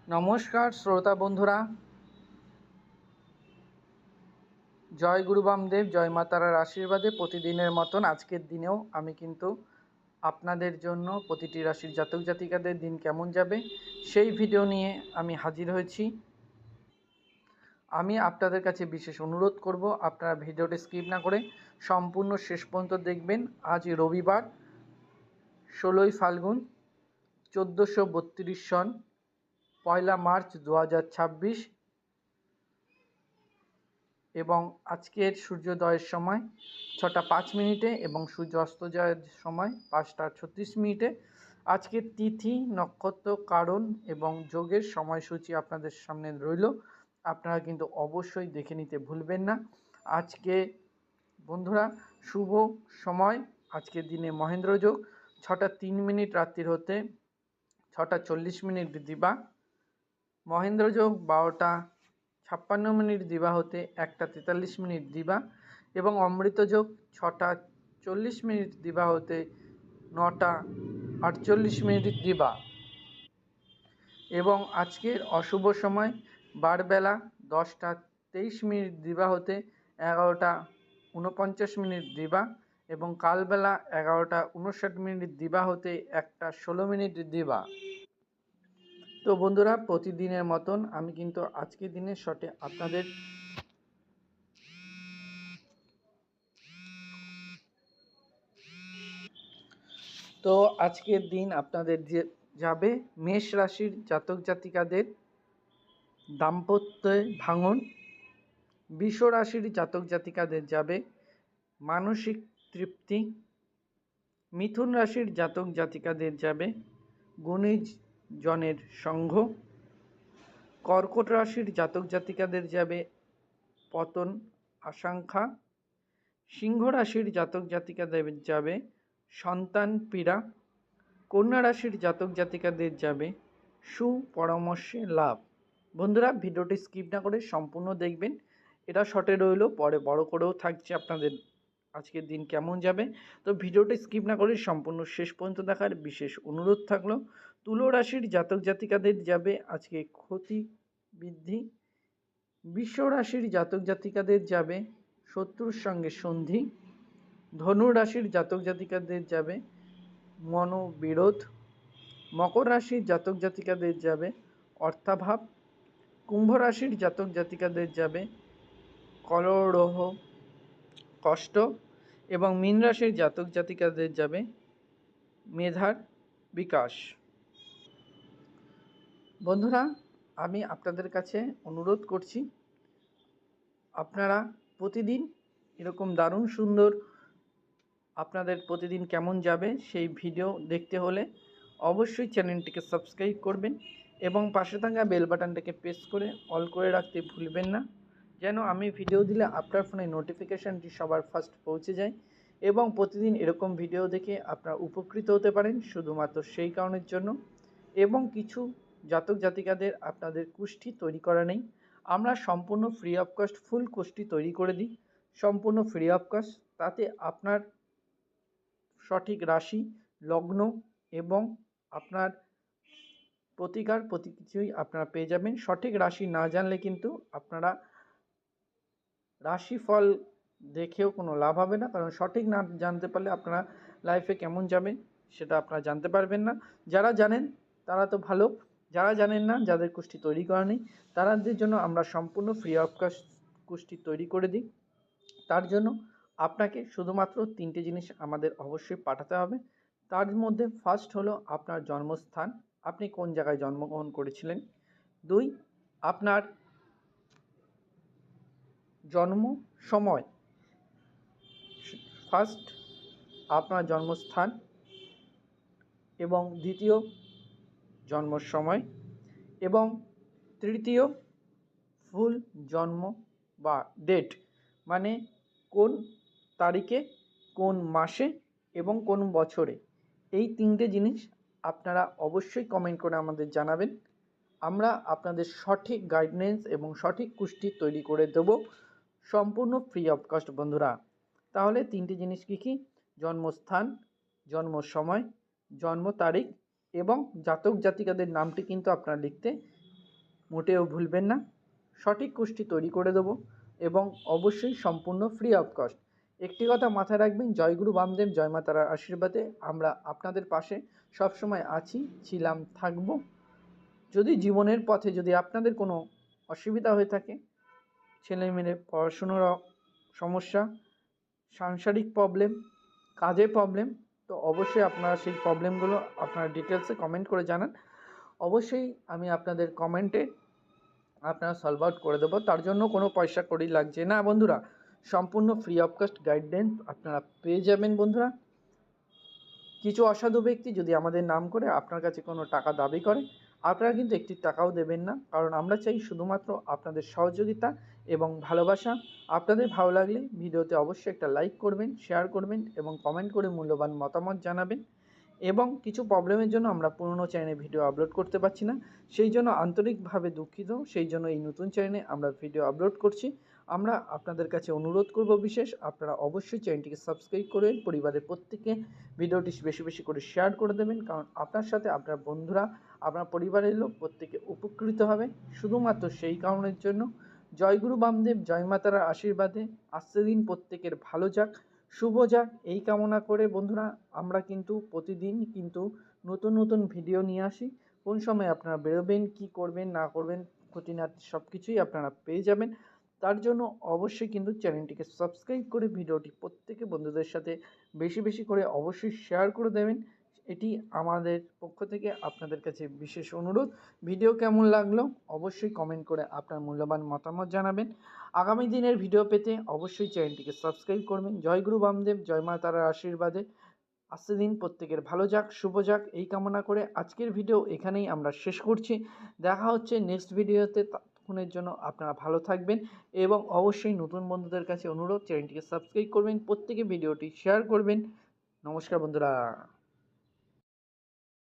নমস্কার শ্রোতা বন্ধুরা, জয় গুরু বামদেব, জয় মা তারার আশীর্বাদে প্রতিদিনের মতন আজকের দিনেও আমি কিন্তু আপনাদের জন্য প্রতিটি রাশির জাতক জাতিকাদের দিন কেমন যাবে সেই ভিডিও নিয়ে আমি হাজির হয়েছি। আমি আপনাদের কাছে বিশেষ অনুরোধ করব, আপনারা ভিডিওটি স্কিপ না করে সম্পূর্ণ শেষ পর্যন্ত দেখবেন। আজ রবিবার 16ই ফাল্গুন 1432 সন, 1 মার্চ 2026 এবং আজকের সূর্যোদয়ের সময় 6টা 5 মিনিটে এবং সূর্য অস্ত যাওয়ার সময় 5টা 36 মিনিটে। আজকের তিথি, নক্ষত্র, কারণ এবং যোগের সময়সূচি আপনাদের সামনে রইল, আপনারা কিন্তু অবশ্যই দেখে নিতে ভুলবেন না। আজকে বন্ধুরা শুভ সময়, আজকের দিনে মহেন্দ্র যোগ 6টা 3 মিনিট রাত্রির হতে 6টা 40 মিনিট দিবা, মহেন্দ্র যোগ 12টা 56 মিনিট দিবা হতে 1টা 43 মিনিট দিবা এবং অমৃত যোগ 6টা 40 মিনিট দিবা হতে 9টা 48 মিনিট দিবা। এবং আজকের অশুভ সময় বারবেলা 10টা 23 মিনিট দিবা হতে 11টা 49 মিনিট দিবা এবং কালবেলা 11টা 59 মিনিট দিবা হতে 1টা 16 মিনিট দিবা। তো বন্ধুরা, প্রতিদিনের মতন আমি কিন্তু আজকের দিনের শটে আপনাদের আজকের দিন আপনাদের যাবে মেষ রাশির জাতক জাতিকাদের দাম্পত্যে ভাঙন, বৃষ রাশির জাতক জাতিকাদের যাবে মানসিক তৃপ্তি, মিথুন রাশির জাতক জাতিকাদের যাবে গুণী জনের সঙ্গ, কর্কট রাশির জাতক জাতিকাদের যাবে পতন আশঙ্কা, সিংহ রাশির জাতক জাতিকাদের যাবে সন্তান পীড়া, কন্যা রাশির জাতক জাতিকাদের যাবে সুপরামর্শে লাভ। বন্ধুরা, ভিডিওটি স্কিপ না করে সম্পূর্ণ দেখবেন, এটা শর্টে রইল, পরে বড় করেও থাকছে আপনাদের আজকের দিন কেমন যাবে। তো ভিডিওটি স্কিপ না করে সম্পূর্ণ শেষ পর্যন্ত দেখার বিশেষ অনুরোধ থাকলো। তুলা রাশির জাতক জাতিকাদের যাবে আজকে ক্ষতি বৃদ্ধি, বৃষ রাশির জাতক জাতিকাদের যাবে শত্রুর সঙ্গে সন্ধি, ধনু রাশির জাতক জাতিকাদের যাবে মনোবিরোধ, মকর রাশির জাতক জাতিকাদের যাবে অর্থাভাব, কুম্ভ রাশির জাতক জাতিকাদের যাবে কলরহ কষ্ট এবং মীন রাশির জাতক জাতিকাদের যাবে মেধার বিকাশ। বন্ধুরা, আমি আপনাদের কাছে অনুরোধ করছি, আপনারা প্রতিদিন এরকম দারুণ সুন্দর আপনাদের প্রতিদিন কেমন যাবে সেই ভিডিও দেখতে হলে অবশ্যই চ্যানেলটিকে সাবস্ক্রাইব করবেন এবং পাশে থাকা বেল বাটনটাকে প্রেস করে অল করে রাখতে ভুলবেন না, যেন আমি ভিডিও দিলে আপনার ফোনে নোটিফিকেশানটি সবার ফার্স্ট পৌঁছে যায় এবং প্রতিদিন এরকম ভিডিও দেখে আপনারা উপকৃত হতে পারেন শুধুমাত্র সেই কারণের জন্য। এবং কিছু জাতক জাতিকাদের আপনাদের কুষ্ঠি তৈরি করা নেই, আমরা সম্পূর্ণ ফ্রি অফ কস্ট ফুল কুষ্ঠি তৈরি করে দিই, সম্পূর্ণ ফ্রি অফ কস্ট। তাতে আপনার সঠিক রাশি, লগ্ন এবং আপনার প্রতিকার প্রতি কিছুই আপনারা পেয়ে যাবেন। সঠিক রাশি না জানলে কিন্তু আপনারা রাশিফল দেখেও কোনো লাভ হবে না, কারণ সঠিক না জানতে পারলে আপনারা লাইফে কেমন যাবে সেটা আপনারা জানতে পারবেন না। যারা জানেন তারা তো ভালো, যারা জানেন না, যাদের কুষ্ঠি তৈরি করা নেই, তাদের জন্য আমরা সম্পূর্ণ ফ্রি অফ কস্ট কুষ্ঠি তৈরি করে দিই। তার জন্য আপনাকে শুধুমাত্র 3টে জিনিস আমাদের অবশ্যই পাঠাতে হবে। তার মধ্যে ফার্স্ট হলো আপনার জন্মস্থান, আপনি কোন জায়গায় জন্মগ্রহণ করেছিলেন। 2, আপনার জন্ম সময়, ফার্স্ট আপনার জন্মস্থান এবং দ্বিতীয় জন্ম সময় এবং তৃতীয় ফুল জন্ম বা ডেট, মানে কোন তারিখে, কোন মাসে এবং কোন বছরে। এই 3টে জিনিস আপনারা অবশ্যই কমেন্ট করে আমাদের জানাবেন, আমরা আপনাদের সঠিক গাইডেন্স এবং সঠিক কুষ্টি তৈরি করে দেব সম্পূর্ণ ফ্রি অফ কস্ট। বন্ধুরা, তাহলে 3টে জিনিস কী কী? জন্মস্থান, জন্ম সময়, জন্ম তারিখ এবং জাতক জাতিকাদের নামটি কিন্তু আপনারা লিখতে মোটেও ভুলবেন না। সঠিক কোর্সটি তৈরি করে দেবো এবং অবশ্যই সম্পূর্ণ ফ্রি অফ কস্ট। একটি কথা মাথায় রাখবেন, জয়গুরু বামদেব জয় মা তারার আশীর্বাদে আমরা আপনাদের পাশে সবসময় আছি, ছিলাম, থাকব। যদি জীবনের পথে যদি আপনাদের কোনো অসুবিধা হয়ে থাকে, ছেলেমেয়েদের পড়াশুনোর সমস্যা, সাংসারিক প্রবলেম, কাজের প্রবলেম, তো অবশ্যই আপনারা সেই প্রবলেমগুলো আপনারা ডিটেলসে কমেন্ট করে জানান। অবশ্যই আমি আপনাদের কমেন্টে আপনারা সলভ আউট করে দেবো। তার জন্য কোনো পয়সা কড়ি লাগছে না বন্ধুরা, সম্পূর্ণ ফ্রি অফ কস্ট গাইডলাইন আপনারা পেয়ে যাবেন বন্ধুরা। কিছু অসাধু ব্যক্তি যদি আমাদের নাম করে আপনার কাছে কোনো টাকা দাবি করে, আপনারা কিন্তু একটি টাকাও দেবেন না, কারণ আমরা চাই শুধুমাত্র আপনাদের সহযোগিতা এবং ভালোবাসা। আপনাদের ভালো লাগলে ভিডিওতে অবশ্যই একটা লাইক করবেন, শেয়ার করবেন এবং কমেন্ট করে মূল্যবান মতামত জানাবেন। এবং কিছু প্রবলেমের জন্য আমরা পুরনো চ্যানেলে ভিডিও আপলোড করতে পারছি না, সেই জন্য আন্তরিকভাবে দুঃখিত। সেই জন্য এই নতুন চ্যানেলে আমরা ভিডিও আপলোড করছি। আমরা আপনাদের কাছে অনুরোধ করব বিশেষ, আপনারা অবশ্যই চ্যানেলটিকে সাবস্ক্রাইব করে পরিবারের প্রত্যেককে ভিডিওটি বেশি বেশি করে শেয়ার করে দেবেন, কারণ আপনার সাথে আপনার বন্ধুরা, আপনার পরিবারের লোক প্রত্যেকে উপকৃত হবে। শুধুমাত্র সেই কারণের জন্য জয়গুরু বামদেব জয় মা তারার আশীর্বাদে আজকের দিন প্রত্যেকের ভালো যাক, শুভ যাক, এই কামনা করে বন্ধুরা আমরা কিন্তু প্রতিদিন কিন্তু নতুন নতুন ভিডিও নিয়ে আসি। কোন সময় আপনারা বেরোবেন, কি করবেন না করবেন, খুঁটিনাটি সব কিছুই আপনারা পেয়ে যাবেন। তার জন্য অবশ্যই কিন্তু চ্যানেলটিকে সাবস্ক্রাইব করে ভিডিওটি প্রত্যেকে বন্ধুদের সাথে বেশি বেশি করে অবশ্যই শেয়ার করে দেবেন। এটি আমাদের পক্ষ থেকে আপনাদের কাছে বিশেষ অনুরোধ। ভিডিও কেমন লাগলো অবশ্যই কমেন্ট করে আপনার মূল্যবান মতামত জানাবেন। আগামী দিনের ভিডিও পেতে অবশ্যই চ্যানেলটিকে সাবস্ক্রাইব করবেন। জয়গুরু বামদেব জয় মা তারার আশীর্বাদে আজকের দিন প্রত্যেকের ভালো যাক, শুভ যাক, এই কামনা করে আজকের ভিডিও এখানেই আমরা শেষ করছি। দেখা হচ্ছে নেক্সট ভিডিওতে। ততক্ষণের জন্য আপনারা ভালো থাকবেন এবং অবশ্যই নতুন বন্ধুদের কাছে অনুরোধ, চ্যানেলটিকে সাবস্ক্রাইব করবেন, প্রত্যেকে ভিডিওটি শেয়ার করবেন। নমস্কার বন্ধুরা।